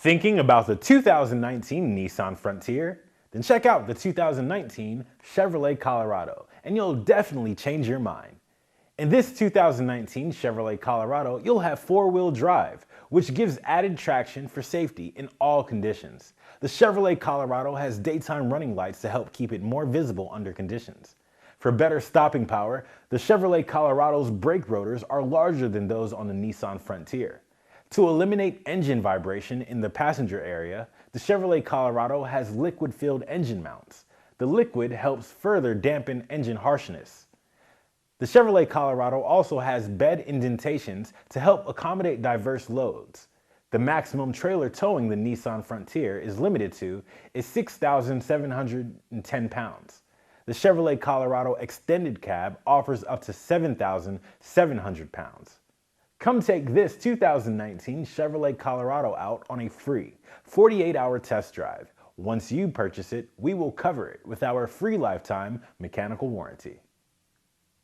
Thinking about the 2019 Nissan Frontier? Then check out the 2019 Chevrolet Colorado, and you'll definitely change your mind. In this 2019 Chevrolet Colorado, you'll have four-wheel drive, which gives added traction for safety in all conditions. The Chevrolet Colorado has daytime running lights to help keep it more visible under conditions. For better stopping power, the Chevrolet Colorado's brake rotors are larger than those on the Nissan Frontier. To eliminate engine vibration in the passenger area, the Chevrolet Colorado has liquid-filled engine mounts. The liquid helps further dampen engine harshness. The Chevrolet Colorado also has bed indentations to help accommodate diverse loads. The maximum trailer towing the Nissan Frontier is limited to is 6,710 pounds. The Chevrolet Colorado Extended Cab offers up to 7,700 pounds. Come take this 2019 Chevrolet Colorado out on a free 48-hour test drive. Once you purchase it, we will cover it with our free lifetime mechanical warranty.